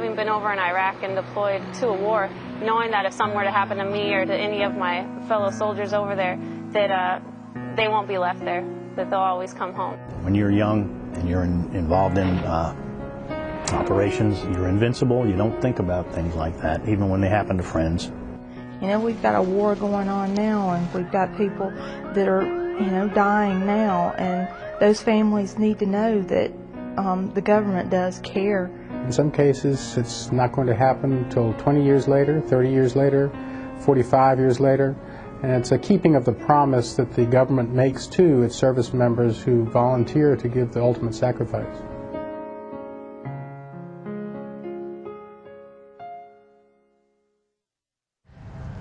having been over in Iraq and deployed to a war, knowing that if something were to happen to me or to any of my fellow soldiers over there, that they won't be left there, that they'll always come home. When you're young and you're involved in operations, you're invincible. You don't think about things like that, even when they happen to friends. You know, we've got a war going on now, and we've got people that are, you know, dying now, and those families need to know that the government does care. In some cases, it's not going to happen until 20 years later, 30 years later, 45 years later, and it's a keeping of the promise that the government makes to its service members who volunteer to give the ultimate sacrifice.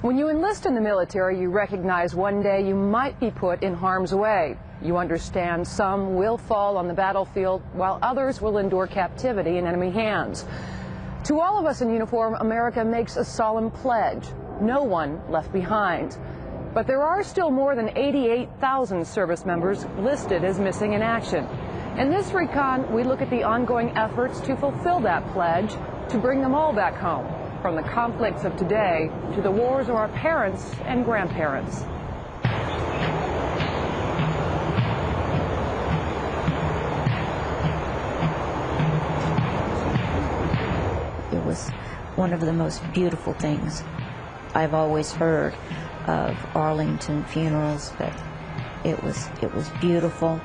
When you enlist in the military, you recognize one day you might be put in harm's way. You understand some will fall on the battlefield while others will endure captivity in enemy hands. To all of us in uniform, America makes a solemn pledge: no one left behind. But there are still more than 88,000 service members listed as missing in action. In this recon, we look at the ongoing efforts to fulfill that pledge, to bring them all back home, from the conflicts of today to the wars of our parents and grandparents. It was one of the most beautiful things I've always heard of Arlington funerals, but it was beautiful.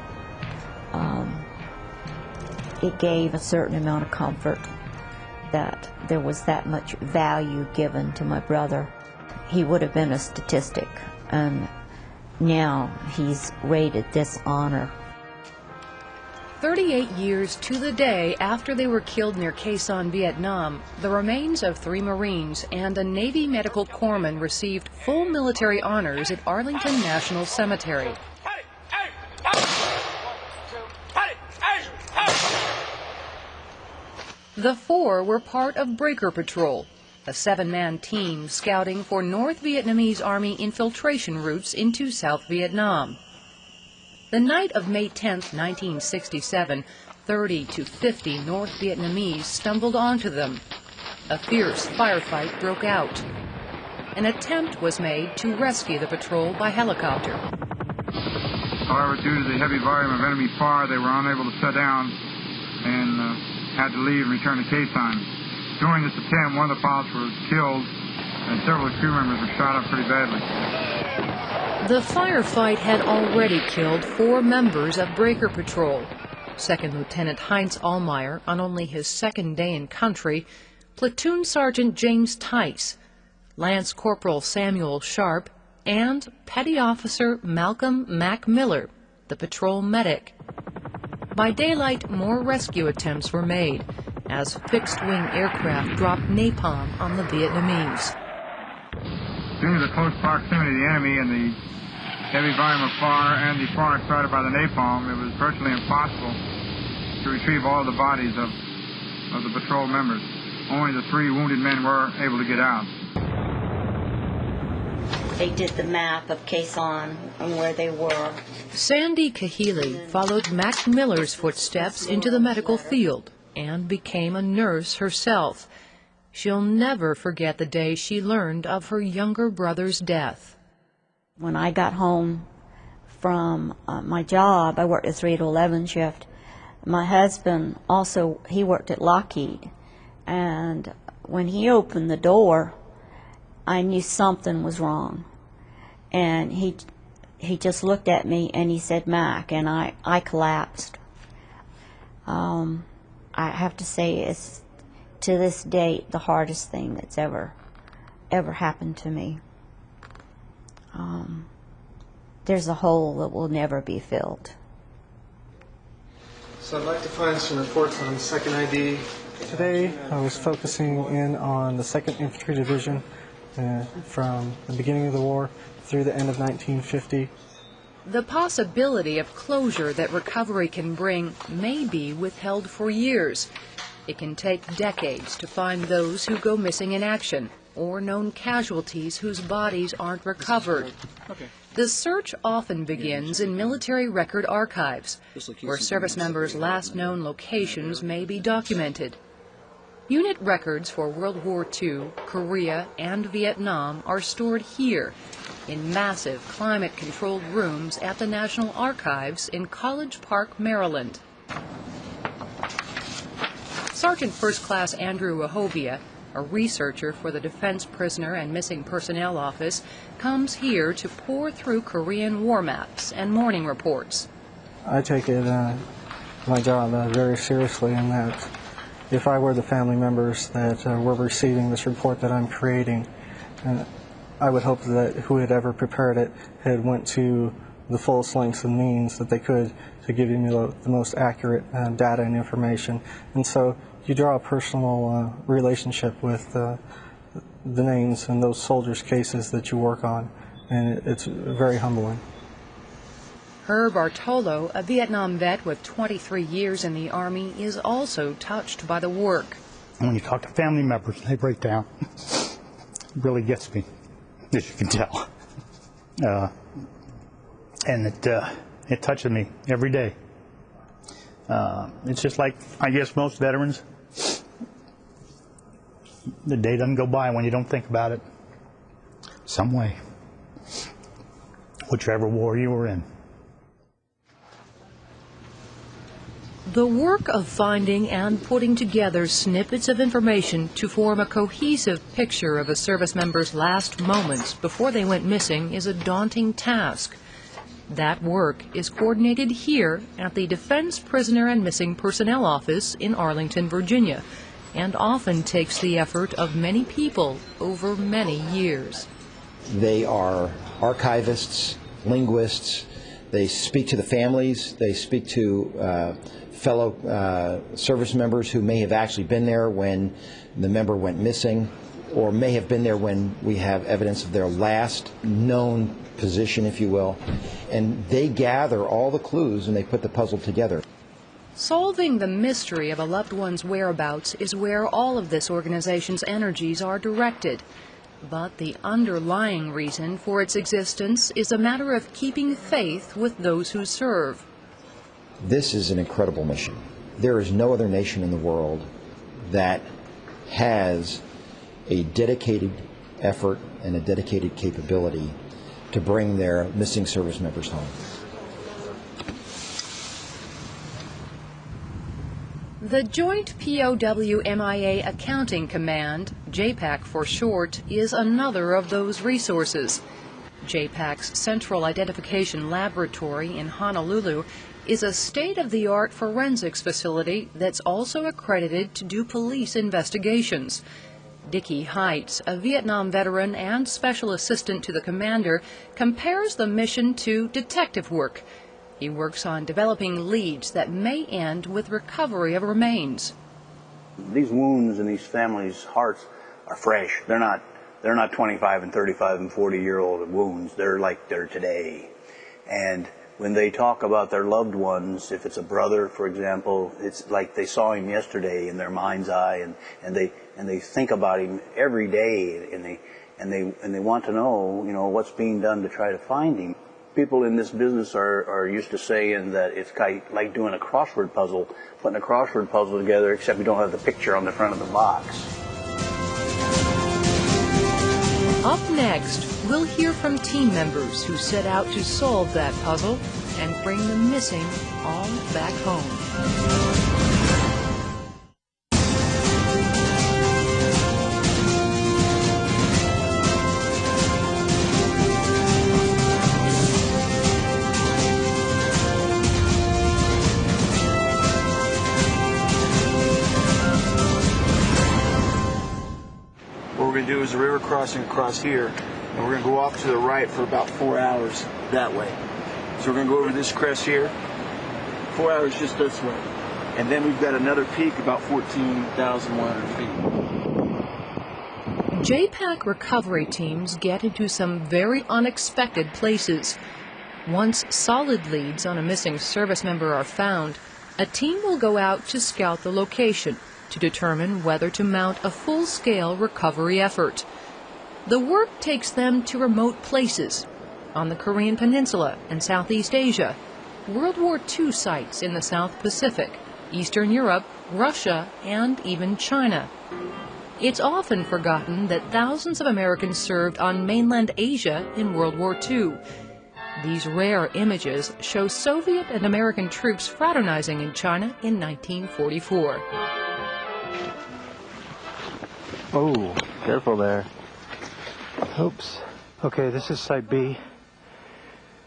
It gave a certain amount of comfort that there was that much value given to my brother. He would have been a statistic, and now he's rated this honor. 38 years to the day after they were killed near Khe Sanh, Vietnam, the remains of 3 Marines and a Navy medical corpsman received full military honors at Arlington National Cemetery. The 4 were part of Breaker Patrol, a 7-man team scouting for North Vietnamese Army infiltration routes into South Vietnam. The night of May 10, 1967, 30 to 50 North Vietnamese stumbled onto them. A fierce firefight broke out. An attempt was made to rescue the patrol by helicopter. However, due to the heavy volume of enemy fire, they were unable to set down and had to leave and return to Khe Sanh. During this attempt, one of the pilots was killed and several crew members were shot up pretty badly. The firefight had already killed 4 members of Breaker Patrol. Second Lieutenant Heinz Allmeyer, on only his 2nd day in country, Platoon Sergeant James Tice, Lance Corporal Samuel Sharp, and Petty Officer Malcolm Mac Miller, the patrol medic. By daylight, more rescue attempts were made as fixed-wing aircraft dropped napalm on the Vietnamese. Due to the close proximity of the enemy and the heavy volume of fire and the fire started by the napalm, it was virtually impossible to retrieve all the bodies of the patrol members. Only the 3 wounded men were able to get out. They did the map of Khe Sanh and where they were. Sandy Kahili followed Mac Miller's footsteps into the medical field and became a nurse herself. She'll never forget the day she learned of her younger brother's death. When I got home from my job, I worked a 3 to 11 shift. My husband also, he worked at Lockheed, and when he opened the door, I knew something was wrong. And he just looked at me and he said, "Mac," and I collapsed. I have to say, it's to this date the hardest thing that's ever happened to me. There's a hole that will never be filled. So I'd like to find some reports on 2nd ID. Today I was focusing in on the 2nd Infantry Division from the beginning of the war through the end of 1950. The possibility of closure that recovery can bring may be withheld for years. It can take decades to find those who go missing in action or known casualties whose bodies aren't recovered. The search often begins in military record archives, where service members' last known locations may be documented. Unit records for World War II, Korea, and Vietnam are stored here in massive climate-controlled rooms at the National Archives in College Park, Maryland. Sergeant First Class Andrew Wahovia, a researcher for the Defense Prisoner and Missing Personnel Office, comes here to pore through Korean war maps and morning reports. I take it, my job very seriously in that if I were the family members that were receiving this report that I'm creating, I would hope that whoever prepared it had went to the fullest lengths and means that they could to give you the most accurate data and information. And so you draw a personal relationship with the names and those soldiers' cases that you work on, and it's very humbling. Herb Bartolo, a Vietnam vet with 23 years in the Army, is also touched by the work. When you talk to family members, they break down. It really gets me, as you can tell. And it touches me every day. It's just like, I guess, most veterans. The day doesn't go by when you don't think about it some way, whichever war you were in. The work of finding and putting together snippets of information to form a cohesive picture of a service member's last moments before they went missing is a daunting task. That work is coordinated here at the Defense Prisoner and Missing Personnel Office in Arlington, Virginia, and often takes the effort of many people over many years. They are archivists, linguists. They speak to the families. They speak to fellow service members who may have actually been there when the member went missing, or may have been there when we have evidence of their last known position, if you will. And they gather all the clues and they put the puzzle together. Solving the mystery of a loved one's whereabouts is where all of this organization's energies are directed. But the underlying reason for its existence is a matter of keeping faith with those who serve. This is an incredible mission. There is no other nation in the world that has a dedicated effort and a dedicated capability to bring their missing service members home. The Joint POW-MIA Accounting Command, JPAC for short, is another of those resources. JPAC's Central Identification Laboratory in Honolulu is a state-of-the-art forensics facility that's also accredited to do police investigations. Dickie Heights, a Vietnam veteran and special assistant to the commander, compares the mission to detective work. He works on developing leads that may end with recovery of remains. These wounds in these families' hearts are fresh. They're not 25 and 35 and 40-year-old wounds. They're like they're today. And when they talk about their loved ones, if it's a brother, for example, it's like they saw him yesterday in their mind's eye, and they think about him every day, and they want to know, what's being done to try to find him. People in this business are used to saying that it's like doing a crossword puzzle, putting a crossword puzzle together, except we don't have the picture on the front of the box. Up next, we'll hear from team members who set out to solve that puzzle and bring the missing all back home. What we're going to do is a river crossing across here, and we're going to go off to the right for about 4 hours that way. So we're going to go over this crest here, 4 hours just this way. And then we've got another peak about 14,100 feet. JPAC recovery teams get into some very unexpected places. Once solid leads on a missing service member are found, a team will go out to scout the location to determine whether to mount a full-scale recovery effort. The work takes them to remote places on the Korean Peninsula and Southeast Asia, World War II sites in the South Pacific, Eastern Europe, Russia, and even China. It's often forgotten that thousands of Americans served on mainland Asia in World War II. These rare images show Soviet and American troops fraternizing in China in 1944. Oh, careful there. Oops. Okay, this is Site B,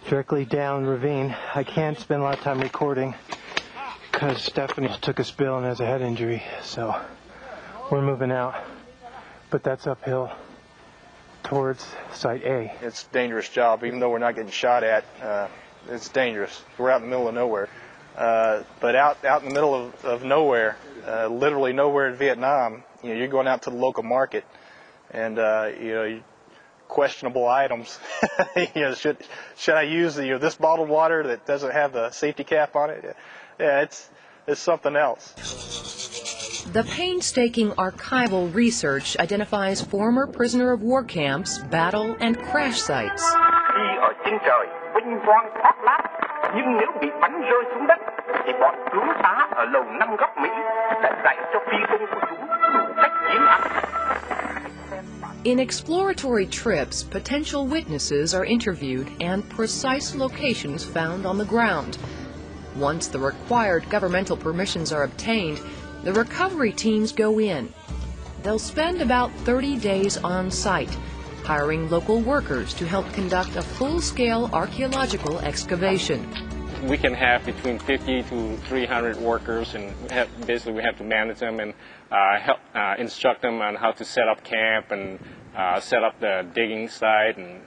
directly down ravine. I can't spend a lot of time recording because Stephanie took a spill and has a head injury, so we're moving out. But that's uphill towards Site A. It's a dangerous job, even though we're not getting shot at. It's dangerous. We're out in the middle of nowhere. But out in the middle of nowhere, literally nowhere in Vietnam, you're going out to the local market, and questionable items. Should I use this bottled water that doesn't have the safety cap on it? Yeah, it's something else. The painstaking archival research identifies former prisoner of war camps, battle, and crash sites. Khi ở trên trời, vinh quang khoác lác, nhưng nếu bị bắn rơi xuống đất, thì bọn cứu tá ở lầu 5 góc Mỹ đã dạy cho phi công của chúng đủ cách chiến ác. In exploratory trips, potential witnesses are interviewed and precise locations found on the ground. Once the required governmental permissions are obtained, the recovery teams go in. They'll spend about 30 days on site, hiring local workers to help conduct a full-scale archaeological excavation. We can have between 50 to 300 workers, and basically we have to manage them and help instruct them on how to set up camp and set up the digging site, and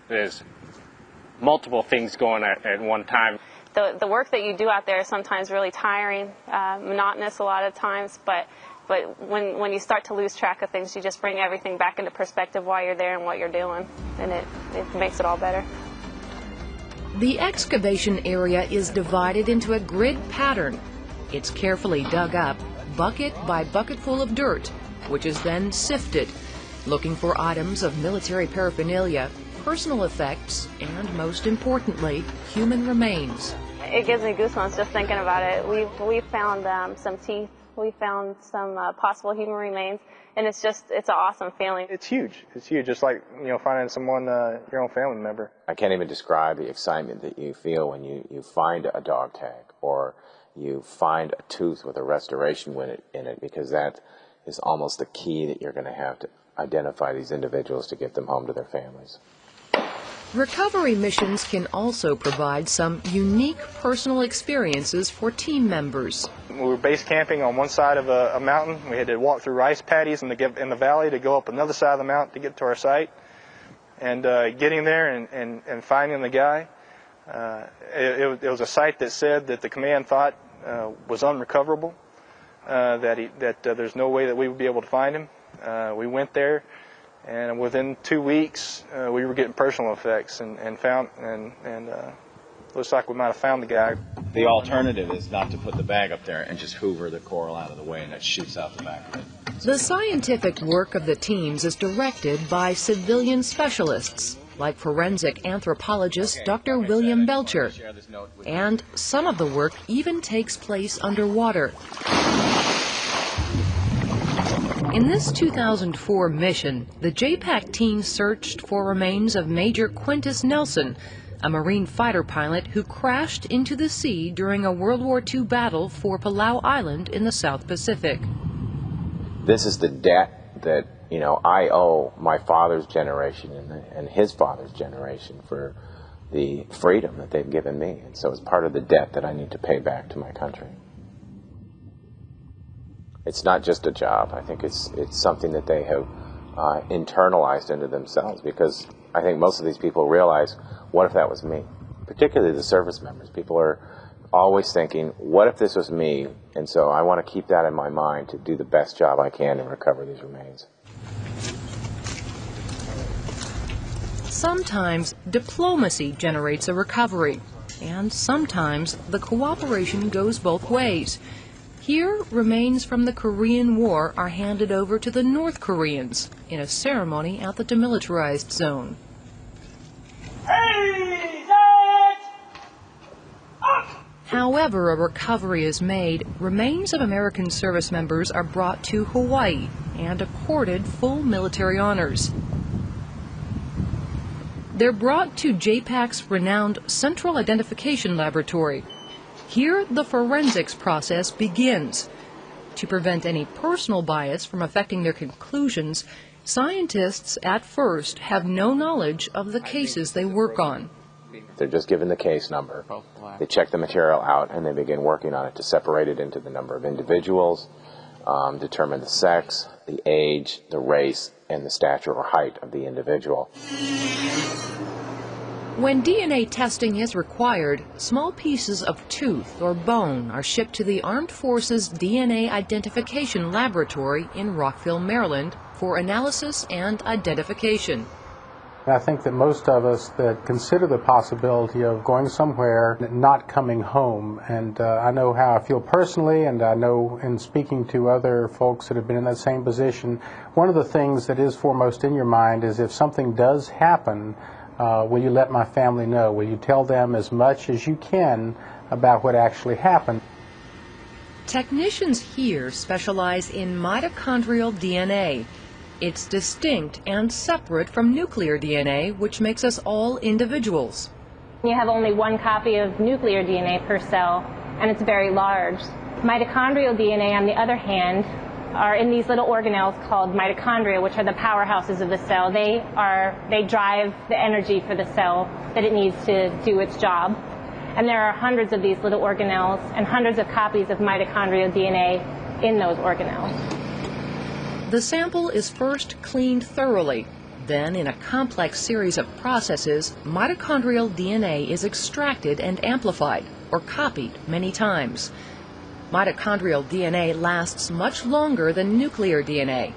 there's multiple things going at one time. The work that you do out there is sometimes really tiring, monotonous a lot of times, but when you start to lose track of things, you just bring everything back into perspective while you're there and what you're doing, and it makes it all better. The excavation area is divided into a grid pattern. It's carefully dug up, bucket by bucketful of dirt, which is then sifted, looking for items of military paraphernalia, personal effects, and most importantly, human remains. It gives me goosebumps just thinking about it. We found some teeth, we found some possible human remains, and it's an awesome feeling. It's huge. It's huge, just like finding someone, your own family member. I can't even describe the excitement that you feel when you find a dog tag or you find a tooth with a restoration in it, because that is almost the key that you're going to have to identify these individuals to get them home to their families. Recovery missions can also provide some unique personal experiences for team members. We were base camping on one side of a mountain. We had to walk through rice paddies in the valley to go up another side of the mountain to get to our site. And getting there and finding the guy, it was a site that said that the command thought was unrecoverable, that there's no way that we would be able to find him. We went there, and within 2 weeks we were getting personal effects and found looks like we might have found the guy. The alternative is not to put the bag up there and just hoover the coral out of the way and it shoots out the back of it. The scientific work of the teams is directed by civilian specialists like forensic anthropologist Dr. William Belcher, and some of the work even takes place underwater. In this 2004 mission, the JPAC team searched for remains of Major Quintus Nelson, a Marine fighter pilot who crashed into the sea during a World War II battle for Palau Island in the South Pacific. This is the debt that I owe my father's generation and his father's generation for the freedom that they've given me, and so it's part of the debt that I need to pay back to my country. It's not just a job. I think it's something that they have internalized into themselves, because I think most of these people realize, what if that was me? Particularly the service members. People are always thinking, what if this was me? And so I want to keep that in my mind to do the best job I can and recover these remains. Sometimes diplomacy generates a recovery, and sometimes the cooperation goes both ways. Here, remains from the Korean War are handed over to the North Koreans in a ceremony at the demilitarized zone. However a recovery is made, remains of American service members are brought to Hawaii and accorded full military honors. They're brought to JPAC's renowned Central Identification Laboratory. Here, the forensics process begins. To prevent any personal bias from affecting their conclusions, scientists at first have no knowledge of the cases they work on. They're just given the case number. They check the material out and they begin working on it to separate it into the number of individuals, determine the sex, the age, the race, and the stature or height of the individual. When DNA testing is required, small pieces of tooth or bone are shipped to the Armed Forces DNA Identification Laboratory in Rockville, Maryland, for analysis and identification. I think that most of us that consider the possibility of going somewhere and not coming home, and I know how I feel personally, and I know in speaking to other folks that have been in that same position, one of the things that is foremost in your mind is if something does happen, will you let my family know? Will you tell them as much as you can about what actually happened? Technicians here specialize in mitochondrial DNA. It's distinct and separate from nuclear DNA, which makes us all individuals. You have only one copy of nuclear DNA per cell, and it's very large. Mitochondrial DNA, on the other hand, are in these little organelles called mitochondria, which are the powerhouses of the cell. They drive the energy for the cell that it needs to do its job. And there are hundreds of these little organelles and hundreds of copies of mitochondrial DNA in those organelles. The sample is first cleaned thoroughly. Then, in a complex series of processes, mitochondrial DNA is extracted and amplified, or copied, many times. Mitochondrial DNA lasts much longer than nuclear DNA.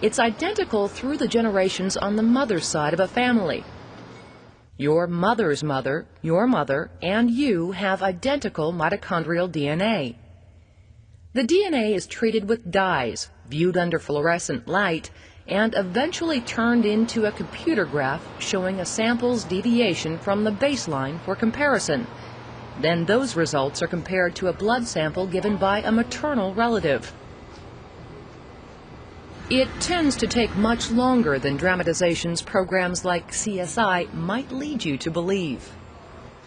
It's identical through the generations on the mother's side of a family. Your mother's mother, your mother, and you have identical mitochondrial DNA. The DNA is treated with dyes, viewed under fluorescent light, and eventually turned into a computer graph showing a sample's deviation from the baseline for comparison. Then those results are compared to a blood sample given by a maternal relative. It tends to take much longer than dramatizations programs like CSI might lead you to believe.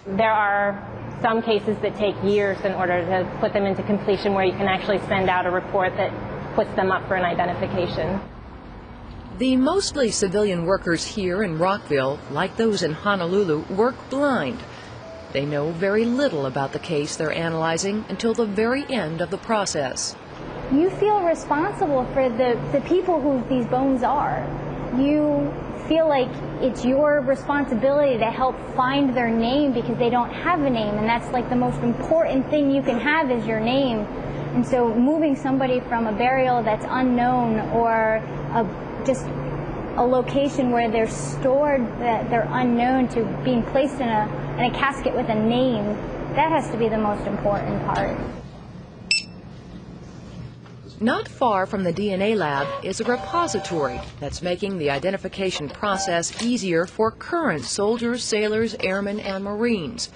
There are some cases that take years in order to put them into completion, where you can actually send out a report that puts them up for an identification. The mostly civilian workers here in Rockville, like those in Honolulu, work blind. They know very little about the case they're analyzing until the very end of the process. You feel responsible for the people who these bones are. You feel like it's your responsibility to help find their name because they don't have a name, and that's like the most important thing you can have is your name. And so moving somebody from a burial that's unknown or just a location where they're stored that they're unknown to being placed in a casket with a name, that has to be the most important part. Not far from the DNA lab is a repository that's making the identification process easier for current soldiers, sailors, airmen, and Marines.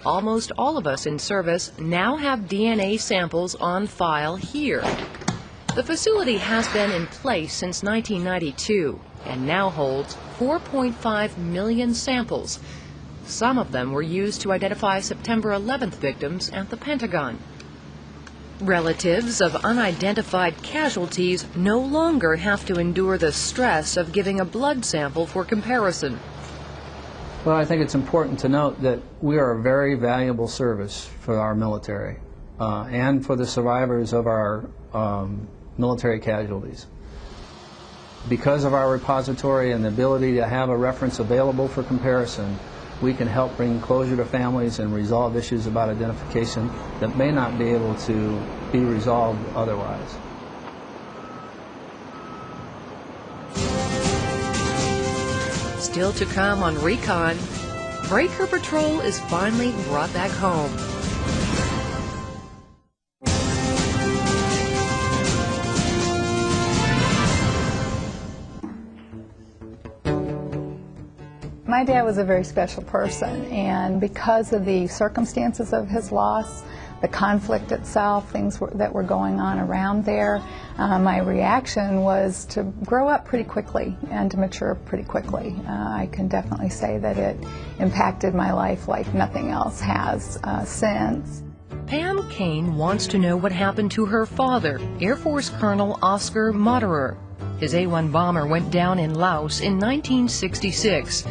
Almost all of us in service now have DNA samples on file here. The facility has been in place since 1992 and now holds 4.5 million samples. Some of them were used to identify September 11th victims at the Pentagon. Relatives of unidentified casualties no longer have to endure the stress of giving a blood sample for comparison. Well, I think it's important to note that we are a very valuable service for our military and for the survivors of our military casualties. Because of our repository and the ability to have a reference available for comparison, we can help bring closure to families and resolve issues about identification that may not be able to be resolved otherwise. Still to come on Recon, Breaker Patrol is finally brought back home. My dad was a very special person, and because of the circumstances of his loss, the conflict itself, things that were going on around there, my reaction was to grow up pretty quickly and to mature pretty quickly. I can definitely say that it impacted my life like nothing else has since. Pam Kane wants to know what happened to her father, Air Force Colonel Oscar Moderer. His A-1 bomber went down in Laos in 1966.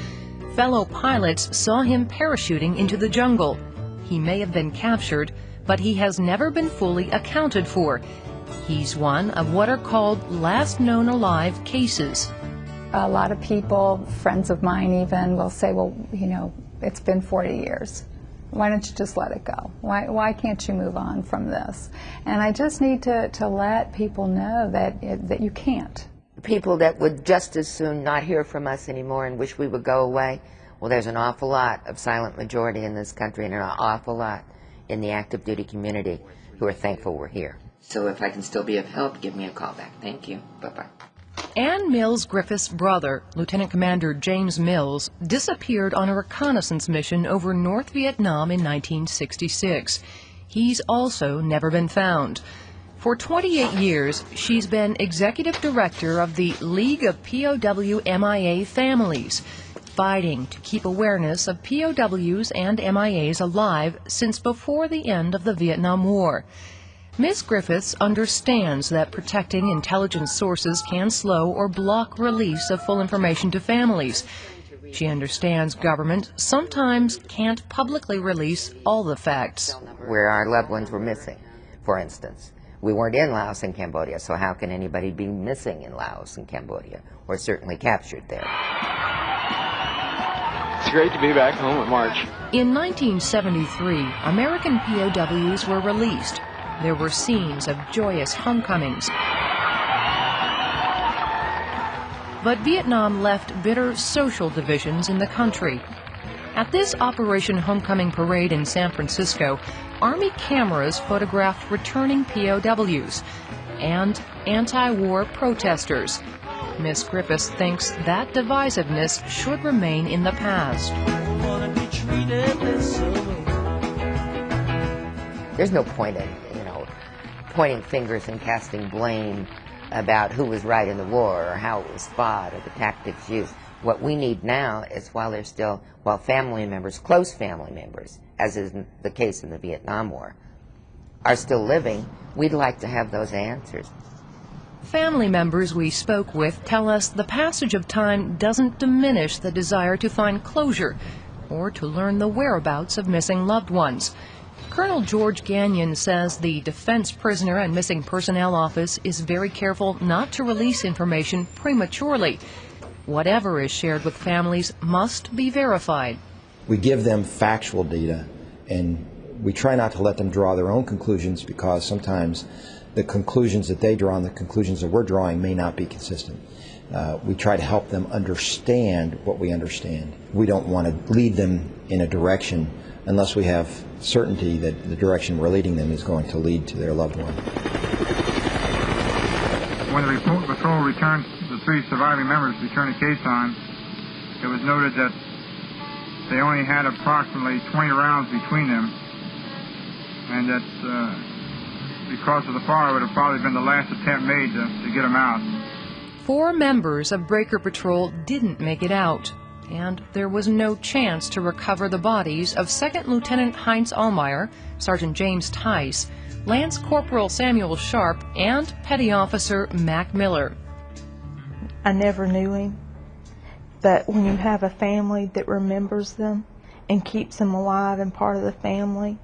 Fellow pilots saw him parachuting into the jungle. He may have been captured, but he has never been fully accounted for. He's one of what are called last known alive cases. A lot of people, friends of mine even, will say, well, you know, it's been 40 years. Why don't you just let it go? Why can't you move on from this? And I just need to let people know that you can't. People that would just as soon not hear from us anymore and wish we would go away, well, there's an awful lot of silent majority in this country and an awful lot in the active duty community who are thankful we're here. So if I can still be of help, give me a call back. Thank you. Bye-bye. Ann Mills Griffith's brother, Lieutenant Commander James Mills, disappeared on a reconnaissance mission over North Vietnam in 1966. He's also never been found. For 28 years, she's been executive director of the League of POW MIA Families, fighting to keep awareness of POWs and MIAs alive since before the end of the Vietnam War. Ms. Griffiths understands that protecting intelligence sources can slow or block release of full information to families. She understands government sometimes can't publicly release all the facts. Where our loved ones were missing, for instance. We weren't in Laos and Cambodia, so how can anybody be missing in Laos and Cambodia, or certainly captured there? It's great to be back home at March. In 1973, American POWs were released. There were scenes of joyous homecomings. But Vietnam left bitter social divisions in the country. At this Operation Homecoming Parade in San Francisco, Army cameras photographed returning POWs and anti-war protesters. Ms. Griffiths thinks that divisiveness should remain in the past. There's no point in, pointing fingers and casting blame about who was right in the war or how it was fought or the tactics used. What we need now is while family members, close family members, as is the case in the Vietnam War, are still living, we'd like to have those answers. Family members we spoke with tell us the passage of time doesn't diminish the desire to find closure or to learn the whereabouts of missing loved ones. Colonel George Gagnon says the Defense Prisoner and Missing Personnel Office is very careful not to release information prematurely. Whatever is shared with families must be verified. We give them factual data, and we try not to let them draw their own conclusions, because sometimes the conclusions that they draw and the conclusions that we're drawing may not be consistent. We try to help them understand what we understand. We don't want to lead them in a direction unless we have certainty that the direction we're leading them is going to lead to their loved one. When the report patrol returned, the 3 surviving members returned to Khe Sanh, it was noted that they only had approximately 20 rounds between them, and that because of the fire, it would have probably been the last attempt made to get them out. 4 members of Breaker Patrol didn't make it out, and there was no chance to recover the bodies of 2nd Lieutenant Heinz Allmeyer, Sergeant James Tice, Lance Corporal Samuel Sharp, and Petty Officer Mac Miller. I never knew him, but when you have a family that remembers them and keeps them alive and part of the family,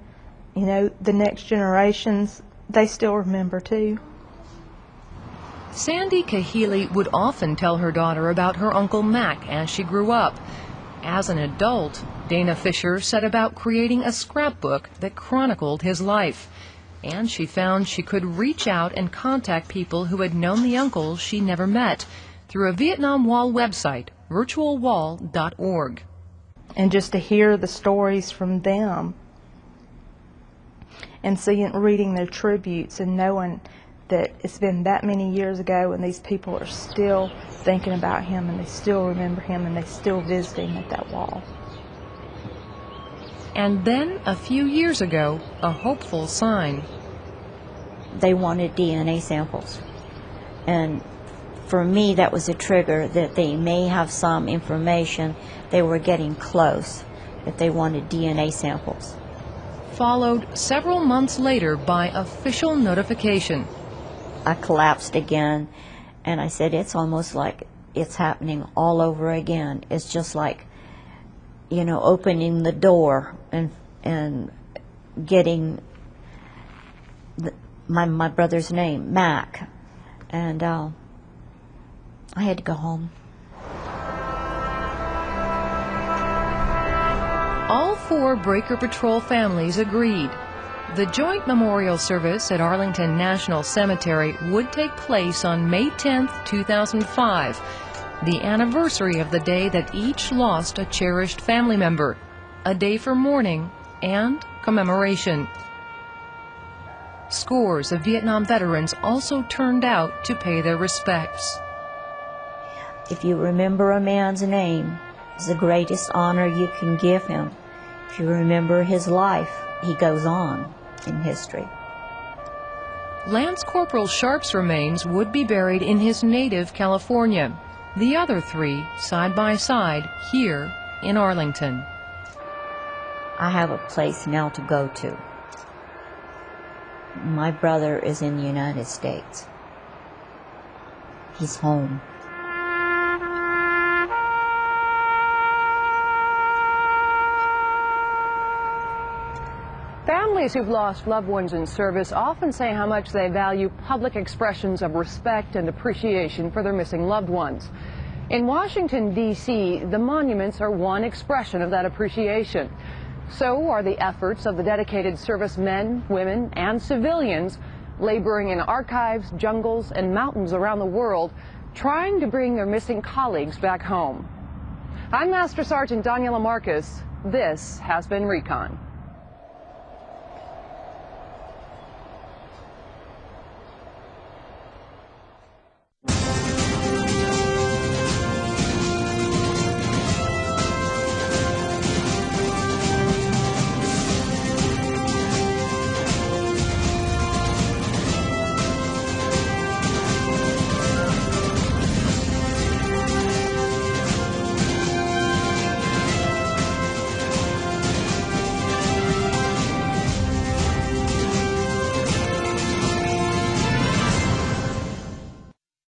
the next generations, they still remember too. Sandy Kahili would often tell her daughter about her Uncle Mac as she grew up. As an adult, Dana Fisher set about creating a scrapbook that chronicled his life. And she found she could reach out and contact people who had known the uncles she never met through a Vietnam Wall website, virtualwall.org. And just to hear the stories from them and reading their tributes and knowing that it's been that many years ago and these people are still thinking about him and they still remember him and they still visiting at that wall. And then, a few years ago, a hopeful sign. They wanted DNA samples. And for me, that was a trigger that they may have some information. They were getting close, that they wanted DNA samples. Followed several months later by official notification. I collapsed again, and I said, it's almost like it's happening all over again. It's just like, you know, opening the door and getting my brother's name, Mac, and I had to go home. All 4 Breaker Patrol families agreed. The joint memorial service at Arlington National Cemetery would take place on May 10, 2005, the anniversary of the day that each lost a cherished family member, a day for mourning and commemoration. Scores of Vietnam veterans also turned out to pay their respects. If you remember a man's name, it's the greatest honor you can give him. If you remember his life, he goes on in history. Lance Corporal Sharp's remains would be buried in his native California. The other 3 side by side here in Arlington. I have a place now to go to. My brother is in the United States. He's home. Families who've lost loved ones in service often say how much they value public expressions of respect and appreciation for their missing loved ones. In Washington, D.C., the monuments are one expression of that appreciation. So are the efforts of the dedicated servicemen, women, and civilians laboring in archives, jungles, and mountains around the world, trying to bring their missing colleagues back home. I'm Master Sergeant Daniela Marcus. This has been Recon.